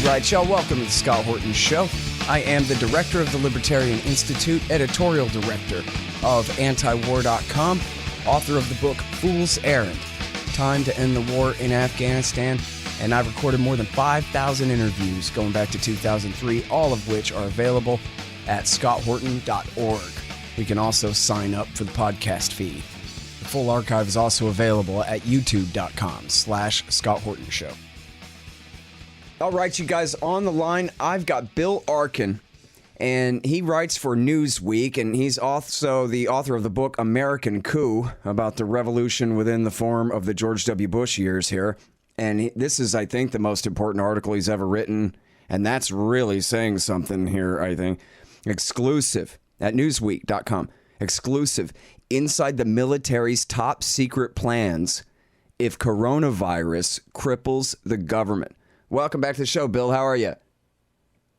Right, y'all, welcome to the Scott Horton Show. I am the director of the Libertarian Institute, editorial director of antiwar.com, author of the book Fool's Errand, Time to End the War in Afghanistan, and I've recorded more than 5,000 interviews going back to 2003, all of which are available at scotthorton.org. You can also sign up for the podcast feed. The full archive is also available at youtube.com/Scott Horton Show. All right, you guys, on the line, I've got Bill Arkin, and he writes for Newsweek, and he's also the author of the book American Coup, about the revolution within the form of the George W. Bush years here. And this is, I think, the most important article he's ever written, and that's really saying something here, I think. Exclusive at newsweek.com. Exclusive. Inside the military's top secret plans if coronavirus cripples the government. Welcome back to the show, Bill. How are you?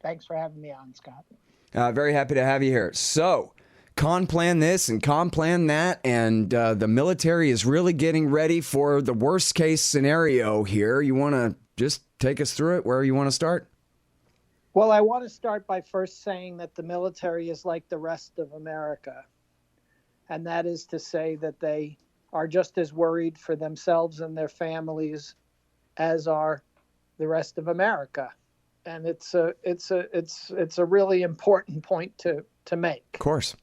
Thanks for having me on, Scott. Very happy to have you here. So, con plan this and con plan that, and the military is really getting ready for the worst case scenario here. You want to just take us through it? Where you want to start? Well, I want to start by first saying that the military is like the rest of America. And that is to say that they are just as worried for themselves and their families as are the rest of America. And it's a really important point to make. Of course.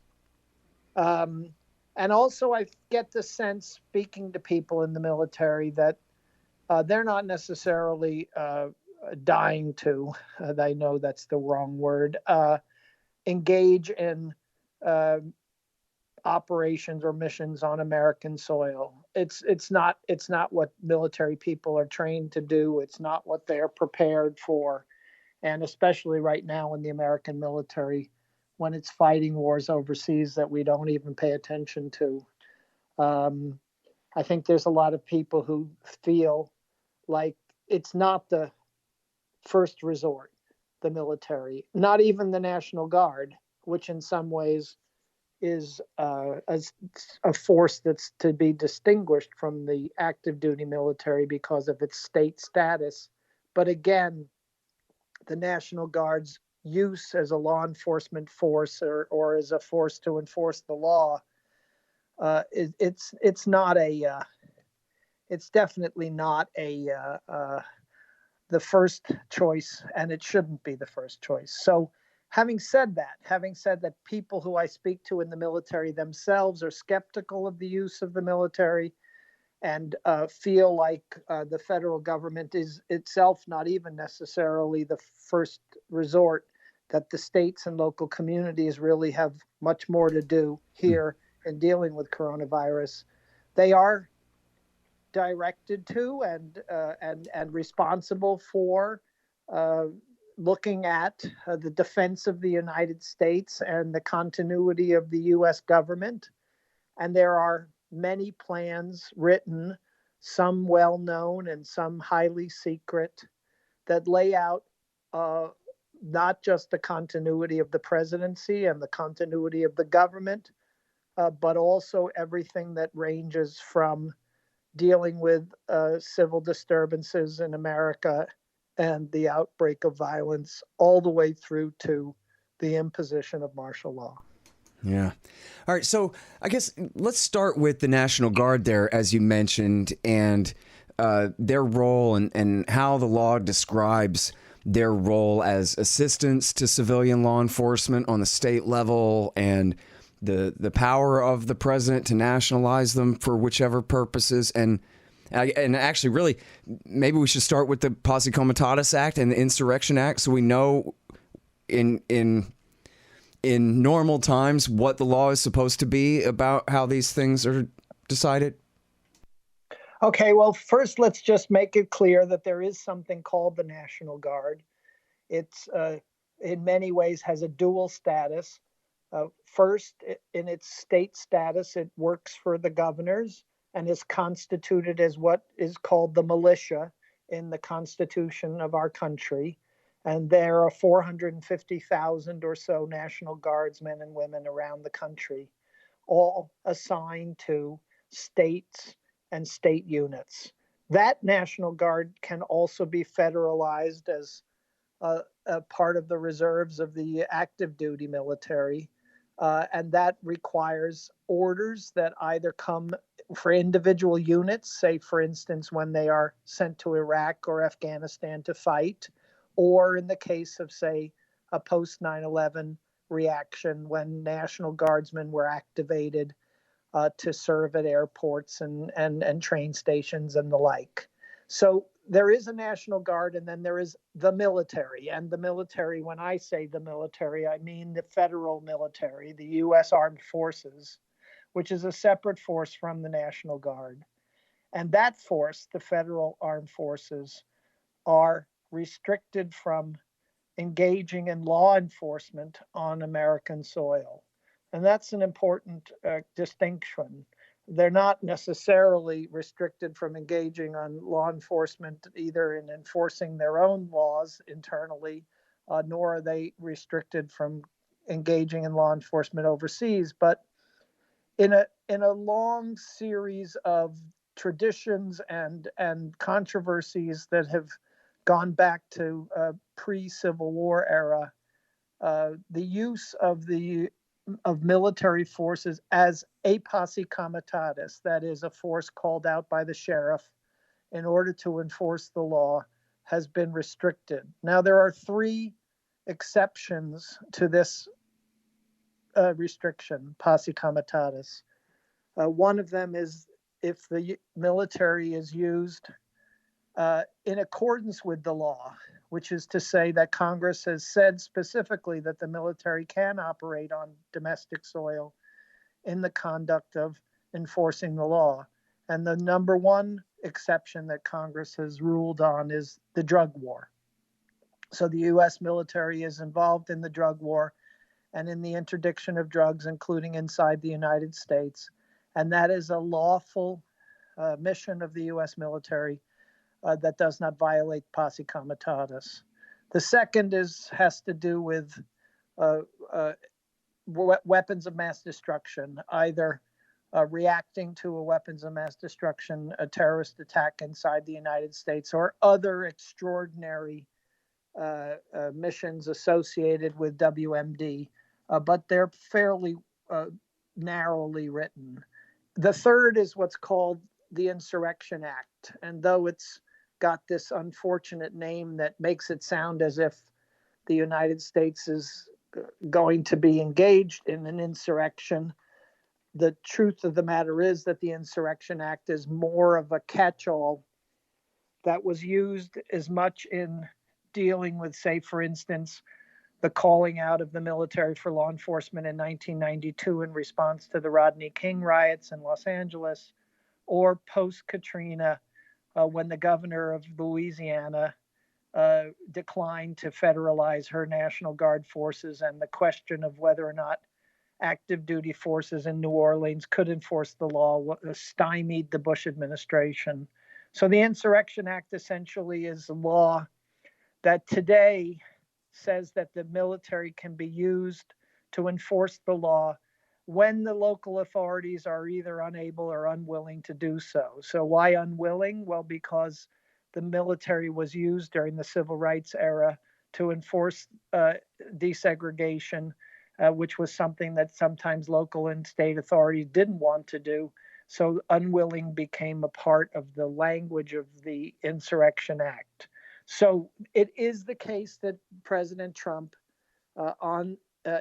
And also I get the sense, speaking to people in the military, that they're not necessarily dying to, I know that's the wrong word, engage in operations or missions on American soil. It's not what military people are trained to do. It's not what they're prepared for. And especially right now in the American military, when it's fighting wars overseas that we don't even pay attention to. I think there's a lot of people who feel like it's not the first resort, the military, not even the National Guard, which in some ways is a force that's to be distinguished from the active duty military because of its state status. But again, the National Guard's use as a law enforcement force or as a force to enforce the law, it's definitely not the first choice, and it shouldn't be the first choice. So having said that people who I speak to in the military themselves are skeptical of the use of the military and feel like the federal government is itself not even necessarily the first resort, that the states and local communities really have much more to do here in dealing with coronavirus. They are directed to and responsible for looking at the defense of the United States and the continuity of the U.S. government. And there are many plans written, some well-known and some highly secret, that lay out not just the continuity of the presidency and the continuity of the government, but also everything that ranges from dealing with civil disturbances in America and the outbreak of violence all the way through to the imposition of martial law. Yeah. All right. So I guess let's start with the National Guard there, as you mentioned, and their role and how the law describes their role as assistance to civilian law enforcement on the state level and the power of the president to nationalize them for whichever purposes. And actually, really, maybe we should start with the Posse Comitatus Act and the Insurrection Act, so we know in normal times what the law is supposed to be about how these things are decided. Okay, well, first, let's just make it clear that there is something called the National Guard. It's in many ways has a dual status. First, in its state status, it works for the governors and is constituted as what is called the militia in the Constitution of our country. And there are 450,000 or so National Guardsmen and women around the country, all assigned to states and state units. That National Guard can also be federalized as a part of the reserves of the active duty military. And that requires orders that either come for individual units, say, for instance, when they are sent to Iraq or Afghanistan to fight, or in the case of, say, a post 9/11 reaction when National Guardsmen were activated to serve at airports and train stations and the like. So there is a National Guard, and then there is the military. And the military, when I say the military, I mean the federal military, the U.S. Armed Forces, which is a separate force from the National Guard. And that force, the federal armed forces, are restricted from engaging in law enforcement on American soil. And that's an important distinction. They're not necessarily restricted from engaging on law enforcement, either in enforcing their own laws internally, nor are they restricted from engaging in law enforcement overseas. But in a long series of traditions and controversies that have gone back to pre-Civil War era, the use of military forces as a posse comitatus, that is, a force called out by the sheriff in order to enforce the law, has been restricted. Now, there are three exceptions to this restriction, posse comitatus. One of them is if the military is used in accordance with the law, which is to say that Congress has said specifically that the military can operate on domestic soil in the conduct of enforcing the law. And the number one exception that Congress has ruled on is the drug war. So the U.S. military is involved in the drug war and in the interdiction of drugs, including inside the United States. And that is a lawful mission of the U.S. military that does not violate posse comitatus. The second has to do with weapons of mass destruction, either reacting to a weapons of mass destruction, a terrorist attack inside the United States, or other extraordinary missions associated with WMD, but they're fairly narrowly written. The third is what's called the Insurrection Act, and though it's got this unfortunate name that makes it sound as if the United States is going to be engaged in an insurrection, the truth of the matter is that the Insurrection Act is more of a catch-all that was used as much in dealing with, say, for instance, the calling out of the military for law enforcement in 1992 in response to the Rodney King riots in Los Angeles, or post-Katrina, when the governor of Louisiana declined to federalize her National Guard forces, and the question of whether or not active duty forces in New Orleans could enforce the law stymied the Bush administration. So the Insurrection Act essentially is a law that today says that the military can be used to enforce the law when the local authorities are either unable or unwilling to do so. So why unwilling? Well, because the military was used during the civil rights era to enforce desegregation, which was something that sometimes local and state authorities didn't want to do. So unwilling became a part of the language of the Insurrection Act. So it is the case that President Trump,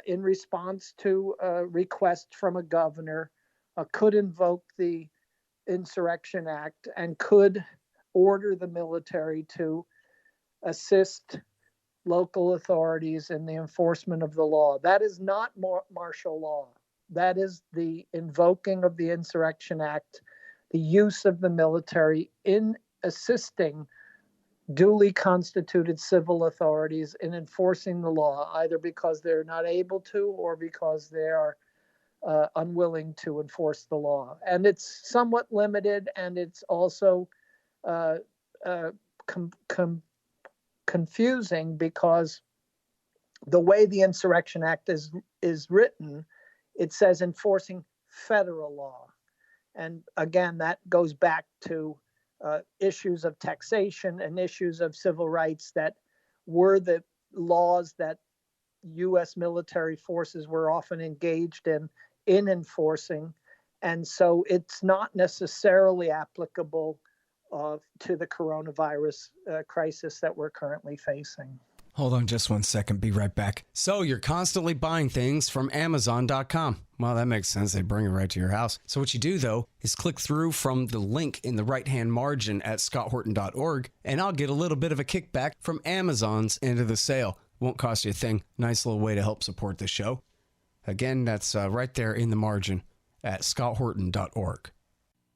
in response to a request from a governor, could invoke the Insurrection Act and could order the military to assist local authorities in the enforcement of the law. That is not martial law. That is the invoking of the Insurrection Act, the use of the military in assisting duly constituted civil authorities in enforcing the law, either because they're not able to or because they are unwilling to enforce the law. And it's somewhat limited, and it's also confusing because the way the Insurrection Act is written, it says enforcing federal law. And again, that goes back to issues of taxation and issues of civil rights that were the laws that U.S. military forces were often engaged in enforcing. And so it's not necessarily applicable to the coronavirus crisis that we're currently facing. Hold on just 1 second. Be right back. So you're constantly buying things from Amazon.com. Well, that makes sense. They bring it right to your house. So what you do, though, is click through from the link in the right-hand margin at scotthorton.org, and I'll get a little bit of a kickback from Amazon's end of the sale. Won't cost you a thing. Nice little way to help support the show. Again, that's right there in the margin at scotthorton.org.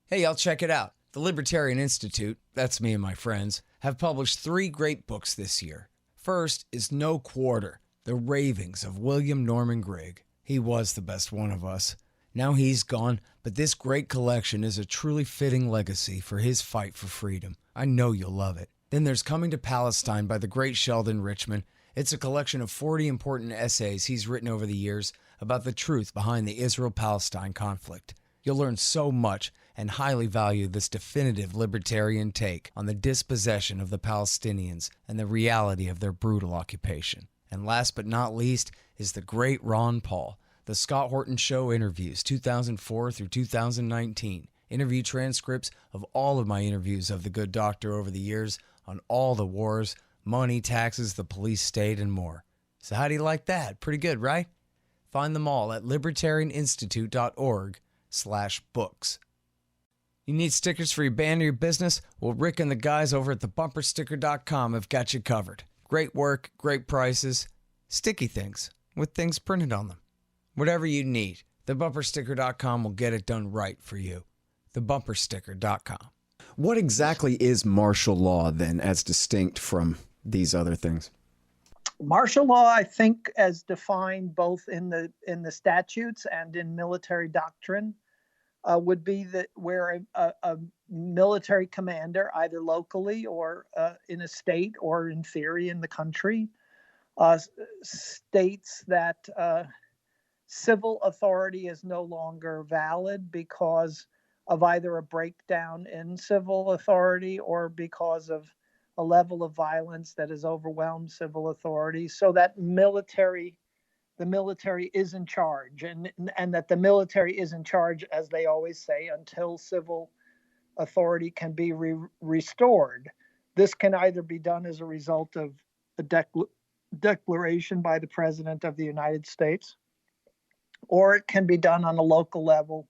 Hey, y'all, check it out. The Libertarian Institute, that's me and my friends, have published 3 great books this year. First is No Quarter, The Ravings of William Norman Grigg. He was the best one of us. Now he's gone, but this great collection is a truly fitting legacy for his fight for freedom. I know you'll love it. Then there's Coming to Palestine by the great Sheldon Richman. It's a collection of 40 important essays he's written over the years about the truth behind the Israel-Palestine conflict. You'll learn so much and highly value this definitive libertarian take on the dispossession of the Palestinians and the reality of their brutal occupation. And last but not least is the great Ron Paul, The Scott Horton Show Interviews 2004 through 2019. Interview transcripts of all of my interviews of the good doctor over the years on all the wars, money, taxes, the police state, and more. So how do you like that? Pretty good, right? Find them all at libertarianinstitute.org/books. You need stickers for your band or your business? Well, Rick and the guys over at thebumpersticker.com have got you covered. Great work, great prices, sticky things with things printed on them. Whatever you need, thebumpersticker.com will get it done right for you. Thebumpersticker.com. What exactly is martial law then, as distinct from these other things? Martial law, I think, as defined both in the statutes and in military doctrine, would be that where a military commander, either locally or in a state or in theory in the country, states that civil authority is no longer valid because of either a breakdown in civil authority or because of a level of violence that has overwhelmed civil authority, so that the military is in charge, and that the military is in charge, as they always say, until civil authority can be restored. This can either be done as a result of a declaration by the President of the United States, or it can be done on a local level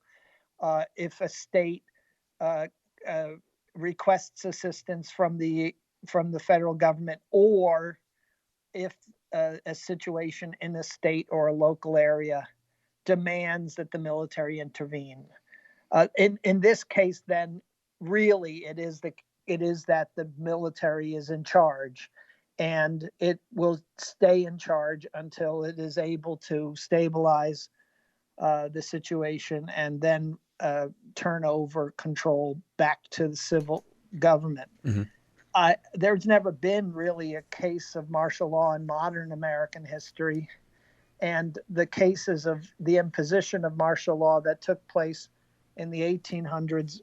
if a state requests assistance from the federal government, or if a situation in a state or a local area demands that the military intervene. In this case, then, really, it is that the military is in charge, and it will stay in charge until it is able to stabilize the situation and then turn over control back to the civil government. Mm-hmm. There's never been really a case of martial law in modern American history, and the cases of the imposition of martial law that took place in the 1800s,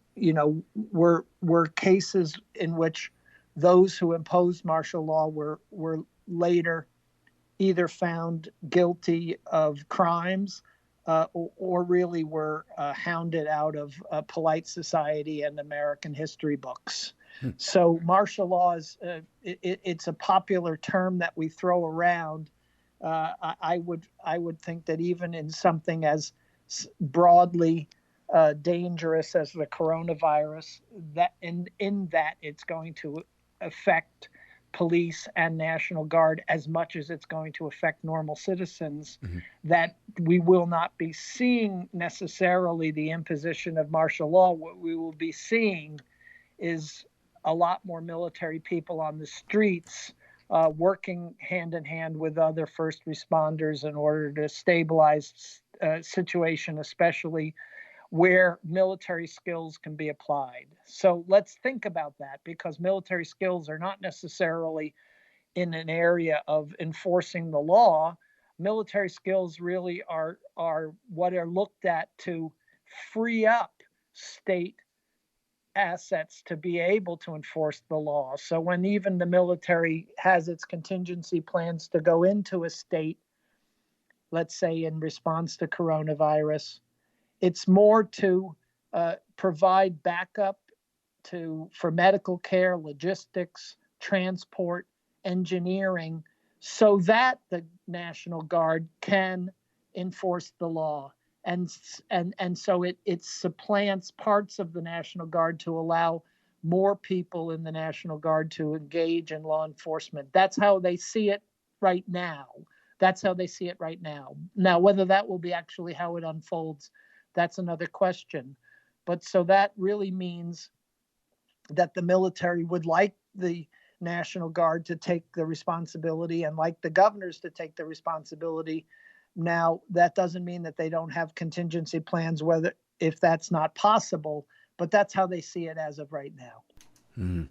were cases in which those who imposed martial law were later either found guilty of crimes or really were hounded out of polite society and American history books. So martial law is it's a popular term that we throw around. I would think that even in something as broadly dangerous as the coronavirus, that in that it's going to affect police and National Guard as much as it's going to affect normal citizens, mm-hmm. that we will not be seeing necessarily the imposition of martial law. What we will be seeing is a lot more military people on the streets working hand in hand with other first responders in order to stabilize a situation, especially where military skills can be applied. So let's think about that, because military skills are not necessarily in an area of enforcing the law. Military skills really are what are looked at to free up state assets to be able to enforce the law. So when even the military has its contingency plans to go into a state, let's say in response to coronavirus, it's more to provide backup for medical care, logistics, transport, engineering, so that the National Guard can enforce the law. And so it supplants parts of the National Guard to allow more people in the National Guard to engage in law enforcement. That's how they see it right now. Now, whether that will be actually how it unfolds, that's another question. But so that really means that the military would like the National Guard to take the responsibility and like the governors to take the responsibility. Now, that doesn't mean that they don't have contingency plans, if that's not possible, but that's how they see it as of right now. Mm.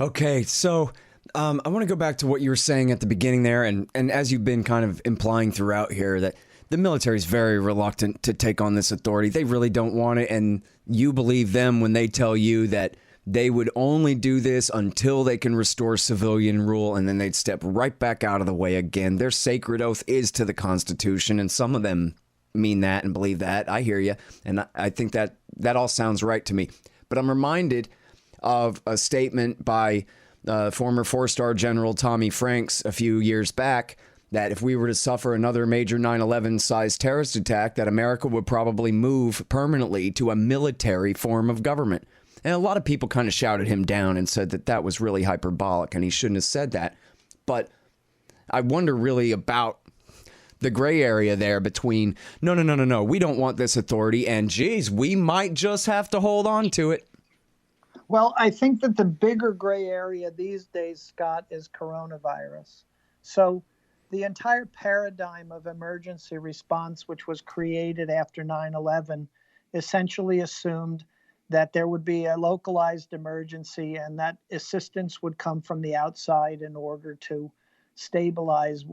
Okay, so I want to go back to what you were saying at the beginning there, and as you've been kind of implying throughout here, that the military is very reluctant to take on this authority. They really don't want it, and you believe them when they tell you that they would only do this until they can restore civilian rule, and then they'd step right back out of the way again. Their sacred oath is to the Constitution, and some of them mean that and believe that. I hear you, and I think that all sounds right to me. But I'm reminded of a statement by former four-star General Tommy Franks a few years back, that if we were to suffer another major 9/11-sized terrorist attack, that America would probably move permanently to a military form of government. And a lot of people kind of shouted him down and said that that was really hyperbolic and he shouldn't have said that. But I wonder really about the gray area there between, no, we don't want this authority, and geez, we might just have to hold on to it. Well, I think that the bigger gray area these days, Scott, is coronavirus. So the entire paradigm of emergency response, which was created after 9/11, essentially assumed that there would be a localized emergency and that assistance would come from the outside in order to stabilize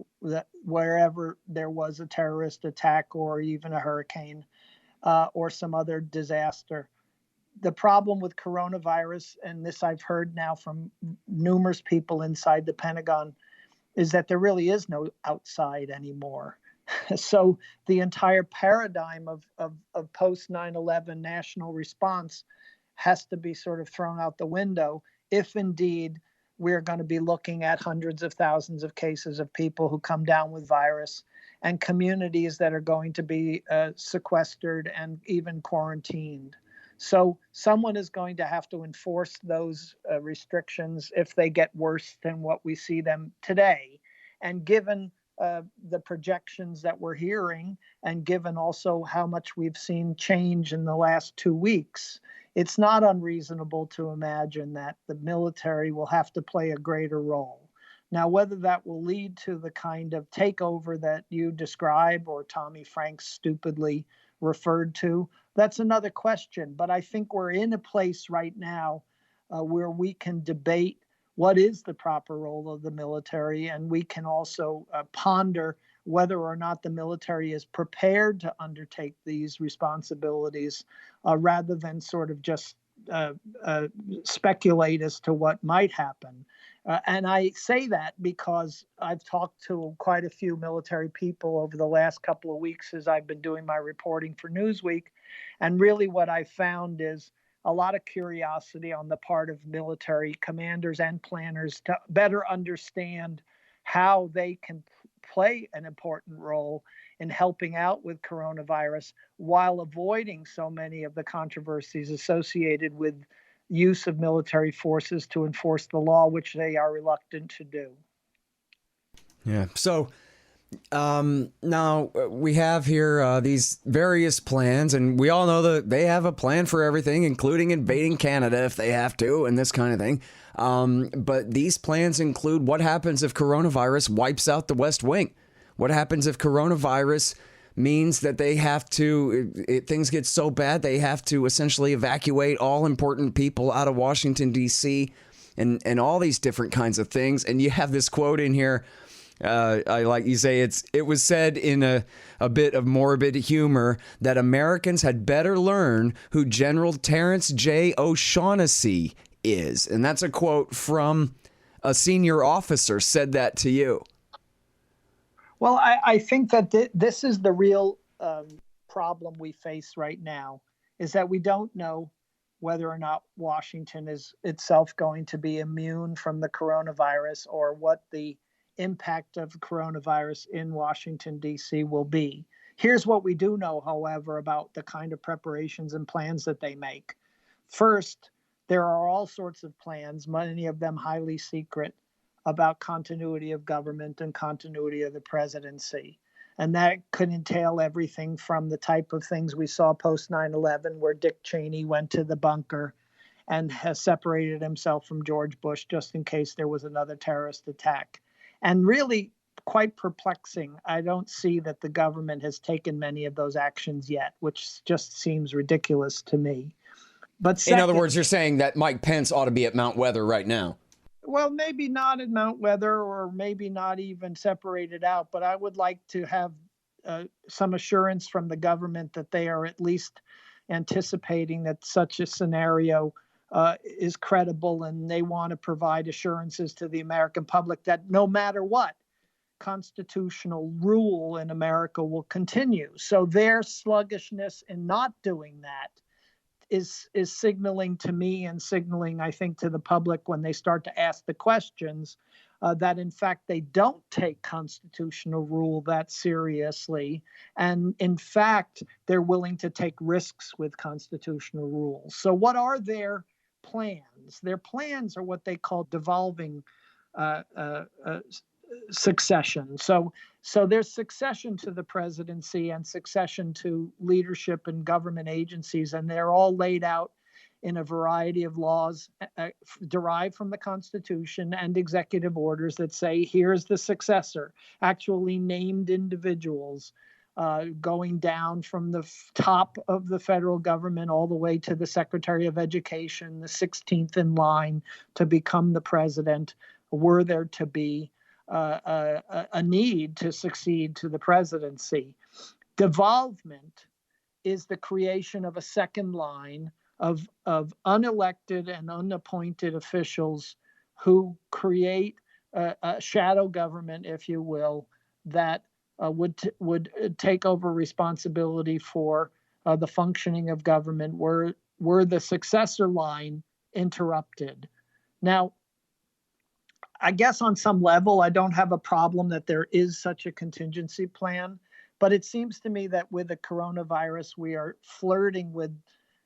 wherever there was a terrorist attack or even a hurricane or some other disaster. The problem with coronavirus, and this I've heard now from numerous people inside the Pentagon, is that there really is no outside anymore. So the entire paradigm of post 9/11 national response has to be sort of thrown out the window if indeed we're going to be looking at hundreds of thousands of cases of people who come down with virus and communities that are going to be sequestered and even quarantined. So someone is going to have to enforce those restrictions if they get worse than what we see them today. And given the projections that we're hearing, and given also how much we've seen change in the last 2 weeks, it's not unreasonable to imagine that the military will have to play a greater role. Now, whether that will lead to the kind of takeover that you describe or Tommy Franks stupidly referred to, that's another question. But I think we're in a place right now where we can debate what is the proper role of the military, and we can also ponder whether or not the military is prepared to undertake these responsibilities rather than sort of just speculate as to what might happen. And I say that because I've talked to quite a few military people over the last couple of weeks as I've been doing my reporting for Newsweek. And really what I found is a lot of curiosity on the part of military commanders and planners to better understand how they can play an important role in helping out with coronavirus while avoiding so many of the controversies associated with use of military forces to enforce the law, which they are reluctant to do. Yeah. So now we have here these various plans, and we all know that they have a plan for everything, including invading Canada if they have to, and this kind of thing. But these plans include what happens if coronavirus wipes out the West Wing? What happens if coronavirus means that they have to, things get so bad, they have to essentially evacuate all important people out of Washington, D.C., and all these different kinds of things. And you have this quote in here I like you say it was said in a bit of morbid humor that Americans had better learn who General Terrence J. O'Shaughnessy is. And that's a quote from a senior officer said that to you. Well, I think that this is the real problem we face right now, is that we don't know whether or not Washington is itself going to be immune from the coronavirus, or what the impact of coronavirus in Washington, D.C. will be. Here's what we do know, however, about the kind of preparations and plans that they make. First, there are all sorts of plans, many of them highly secret, about continuity of government and continuity of the presidency. And that could entail everything from the type of things we saw post 9/11, where Dick Cheney went to the bunker and has separated himself from George Bush just in case there was another terrorist attack. And really quite perplexing. I don't see that the government has taken many of those actions yet, which just seems ridiculous to me. But second, in other words, you're saying that Mike Pence ought to be at Mount Weather right now. Well, maybe not at Mount Weather, or maybe not even separated out, but I would like to have some assurance from the government that they are at least anticipating that such a scenario is credible, and they want to provide assurances to the American public that no matter what, constitutional rule in America will continue. So their sluggishness in not doing that is signaling to me, and signaling, I think, to the public when they start to ask the questions, that in fact they don't take constitutional rule that seriously, and in fact they're willing to take risks with constitutional rules. So what are their plans? Their plans are what they call devolving succession. So there's succession to the presidency and succession to leadership and government agencies, and they're all laid out in a variety of laws derived from the Constitution and executive orders that say, here's the successor, actually named individuals, going down from the top of the federal government all the way to the Secretary of Education, the 16th in line to become the president, were there to be a need to succeed to the presidency. Devolvement is the creation of a second line of unelected and unappointed officials who create a shadow government, if you will, that would take over responsibility for the functioning of government were the successor line interrupted. Now, I guess on some level, I don't have a problem that there is such a contingency plan, but it seems to me that with the coronavirus, we are flirting with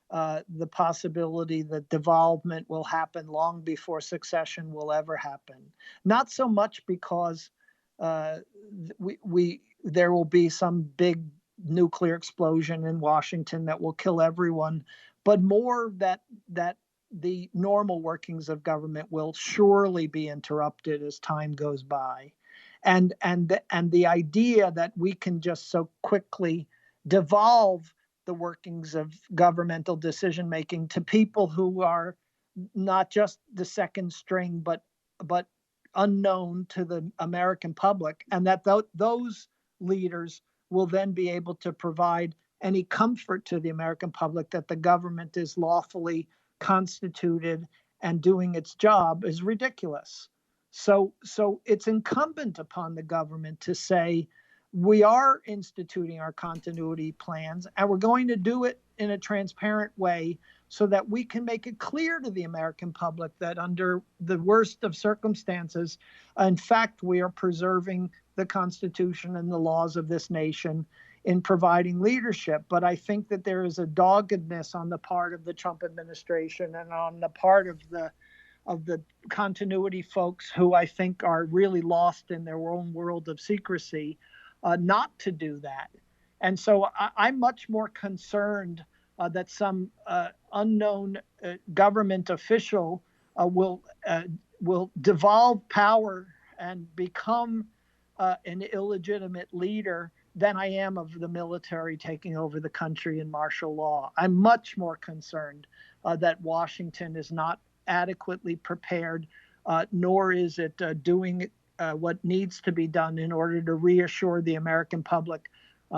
the possibility that devolvement will happen long before succession will ever happen. Not so much because there will be some big nuclear explosion in Washington that will kill everyone, but more that the normal workings of government will surely be interrupted as time goes by. And the idea that we can just so quickly devolve the workings of governmental decision making to people who are not just the second string, but unknown to the American public, and that those leaders will then be able to provide any comfort to the American public that the government is lawfully constituted and doing its job, is ridiculous. So it's incumbent upon the government to say, we are instituting our continuity plans, and we're going to do it in a transparent way so that we can make it clear to the American public that under the worst of circumstances, in fact, we are preserving the Constitution and the laws of this nation in providing leadership. But I think that there is a doggedness on the part of the Trump administration and on the part of the continuity folks who I think are really lost in their own world of secrecy, not to do that. And so I'm much more concerned that some unknown government official will devolve power and become an illegitimate leader than I am of the military taking over the country in martial law. I'm much more concerned that Washington is not adequately prepared, nor is it doing what needs to be done in order to reassure the American public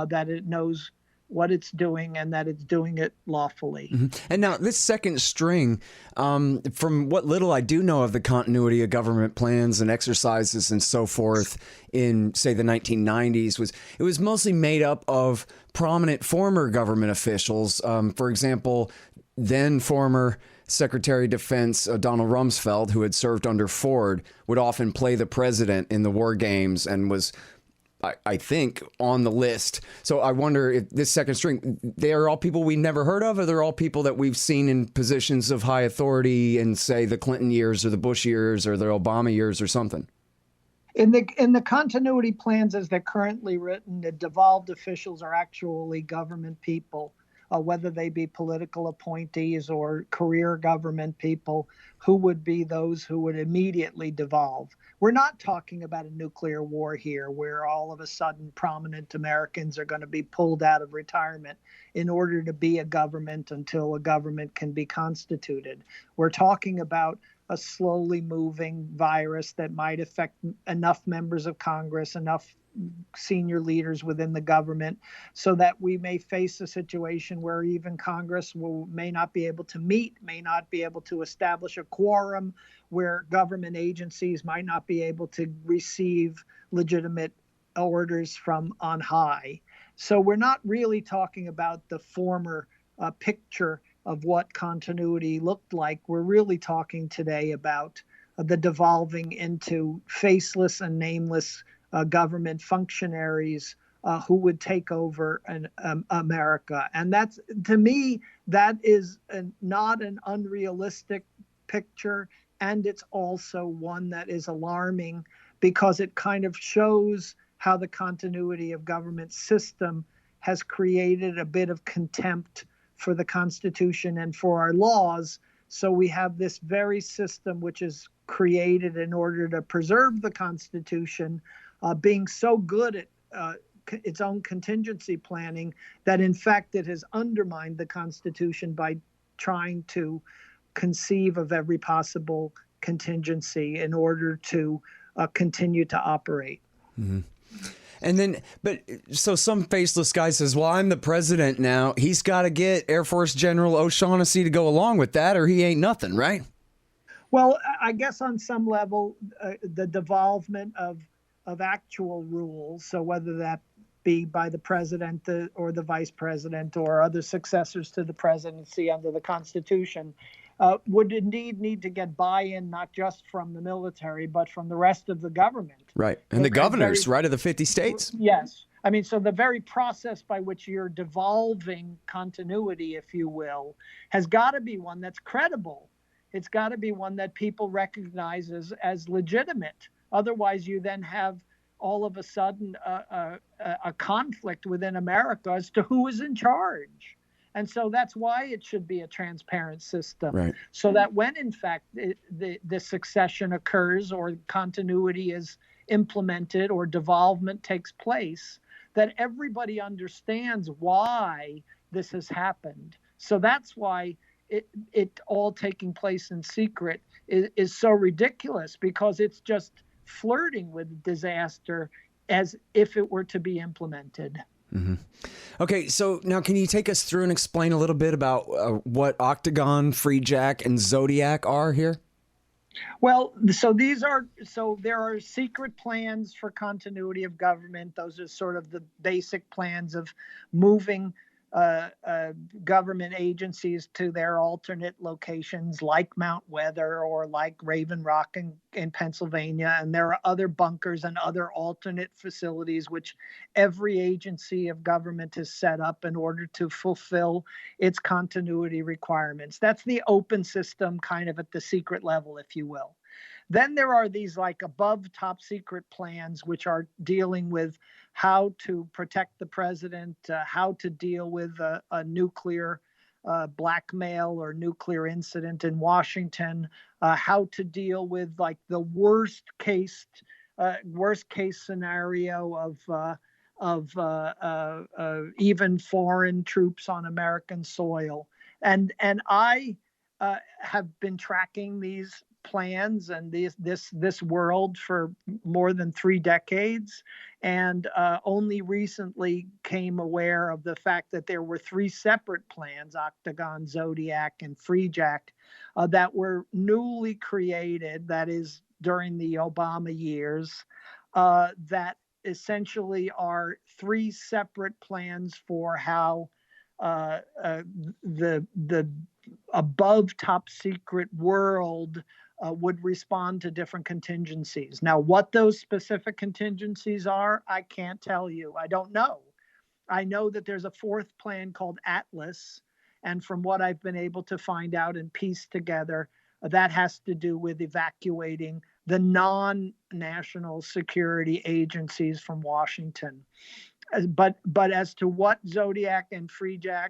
that it knows what it's doing and that it's doing it lawfully. And now this second string, from what little I do know of the continuity of government plans and exercises and so forth in, say, the 1990s, it was mostly made up of prominent former government officials. For example, then former Secretary of Defense Donald Rumsfeld, who had served under Ford, would often play the president in the war games and was, I think, on the list. So I wonder if this second string, they are all people we've never heard of, or they're all people that we've seen in positions of high authority in, say, the Clinton years or the Bush years or the Obama years or something? In the continuity plans as they're currently written, the devolved officials are actually government people, whether they be political appointees or career government people, who would be those who would immediately devolve. We're not talking about a nuclear war here where all of a sudden prominent Americans are going to be pulled out of retirement in order to be a government until a government can be constituted. We're talking about a slowly moving virus that might affect enough members of Congress, enough senior leaders within the government, so that we may face a situation where even Congress may not be able to meet, may not be able to establish a quorum, where government agencies might not be able to receive legitimate orders from on high. So we're not really talking about the former picture of what continuity looked like. We're really talking today about the devolving into faceless and nameless government functionaries who would take over America. And that's, to me, that is not an unrealistic picture. And it's also one that is alarming because it kind of shows how the continuity of government system has created a bit of contempt for the Constitution and for our laws. So we have this very system which is created in order to preserve the Constitution, being so good at its own contingency planning that in fact it has undermined the Constitution by trying to conceive of every possible contingency in order to continue to operate. Mm-hmm. And then, but so some faceless guy says, well, I'm the president now. He's got to get Air Force General O'Shaughnessy to go along with that, or he ain't nothing, right? Well, I guess on some level, the devolvement of actual rules, so whether that be by the president or the vice president or other successors to the presidency under the Constitution, would indeed need to get buy-in, not just from the military, but from the rest of the government. Right. And the governors, right, of the 50 states. Yes. I mean, so the very process by which you're devolving continuity, if you will, has got to be one that's credible. It's got to be one that people recognize as legitimate. Otherwise, you then have all of a sudden a conflict within America as to who is in charge. And so that's why it should be a transparent system, right, so that when, in fact, the succession occurs or continuity is implemented or devolvement takes place, that everybody understands why this has happened. So that's why it all taking place in secret is so ridiculous, because it's just flirting with disaster as if it were to be implemented. Mm-hmm. Okay, so now can you take us through and explain a little bit about what Octagon, Freejack, and Zodiac are here? Well, so there are secret plans for continuity of government. Those are sort of the basic plans of moving government agencies to their alternate locations, like Mount Weather or like Raven Rock in Pennsylvania. And there are other bunkers and other alternate facilities which every agency of government has set up in order to fulfill its continuity requirements. That's the open system, kind of at the secret level, if you will. Then there are these like above top secret plans, which are dealing with how to protect the president, how to deal with a nuclear blackmail or nuclear incident in Washington, how to deal with like the worst case scenario of even foreign troops on American soil. And I have been tracking these plans and this world for more than 3 decades, and only recently came aware of the fact that there were 3 separate plans, Octagon, Zodiac, and Freejack, that were newly created, that is, during the Obama years, that essentially are 3 separate plans for how the above top secret world would respond to different contingencies. Now, what those specific contingencies are, I can't tell you. I don't know. I know that there's a 4th plan called Atlas, and from what I've been able to find out and piece together, that has to do with evacuating the non-national security agencies from Washington. But as to what Zodiac and Freejack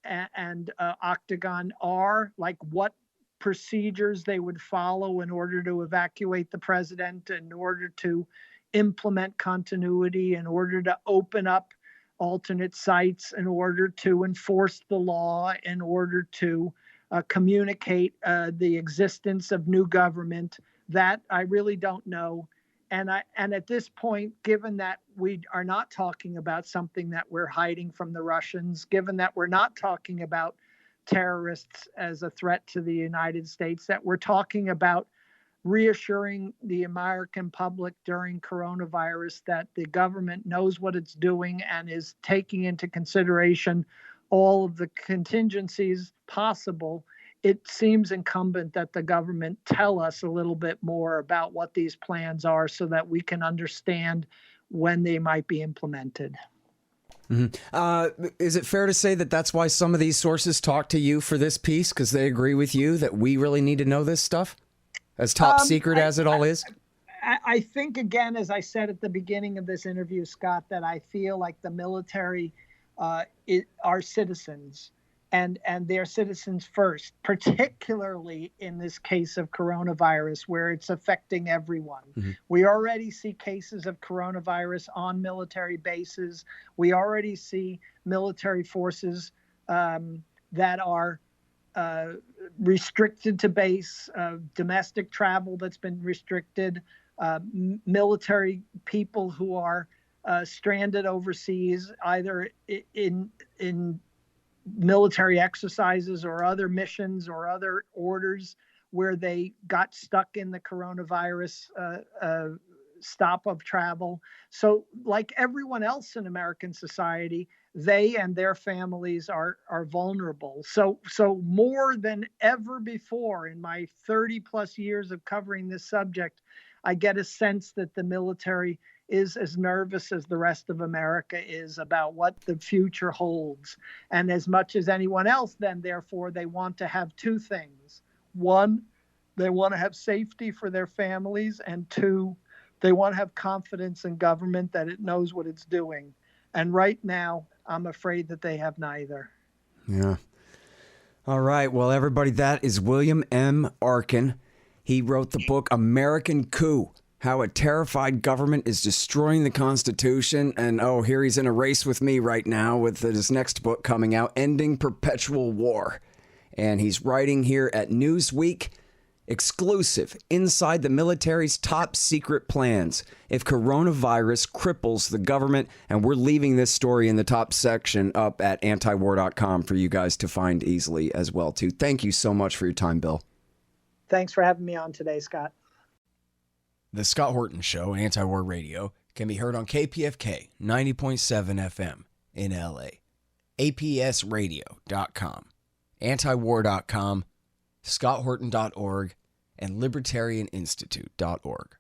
and Octagon are, like what procedures they would follow in order to evacuate the president, in order to implement continuity, in order to open up alternate sites, in order to enforce the law, in order to communicate the existence of new government, that I really don't know. And at this point, given that we are not talking about something that we're hiding from the Russians, given that we're not talking about terrorists as a threat to the United States, that we're talking about reassuring the American public during coronavirus that the government knows what it's doing and is taking into consideration all of the contingencies possible, it seems incumbent that the government tell us a little bit more about what these plans are so that we can understand when they might be implemented. Mm-hmm. Is it fair to say that that's why some of these sources talk to you for this piece, because they agree with you that we really need to know this stuff, as top secret as it all is? I think, again, as I said at the beginning of this interview, Scott, that I feel like the military are citizens. And they're citizens first, particularly in this case of coronavirus, where it's affecting everyone. Mm-hmm. We already see cases of coronavirus on military bases. We already see military forces that are restricted to base, domestic travel that's been restricted, military people who are stranded overseas, either in military exercises or other missions or other orders where they got stuck in the coronavirus stop of travel. So like everyone else in American society, they and their families are vulnerable. So more than ever before in my 30 plus years of covering this subject, I get a sense that the military is as nervous as the rest of America is about what the future holds. And as much as anyone else, then, therefore, they want to have 2 things. 1, they want to have safety for their families. And 2, they want to have confidence in government that it knows what it's doing. And right now, I'm afraid that they have neither. Yeah. All right. Well, everybody, that is William M. Arkin. He wrote the book American Coup: How a Terrified Government is Destroying the Constitution. And here he's in a race with me right now with his next book coming out, Ending Perpetual War. And he's writing here at Newsweek, exclusive, inside the military's top secret plans if coronavirus cripples the government. And we're leaving this story in the top section up at antiwar.com for you guys to find easily as well, too. Thank you so much for your time, Bill. Thanks for having me on today, Scott. The Scott Horton Show, Anti-War Radio, can be heard on KPFK 90.7 FM in LA, APSradio.com, antiwar.com, scotthorton.org, and libertarianinstitute.org.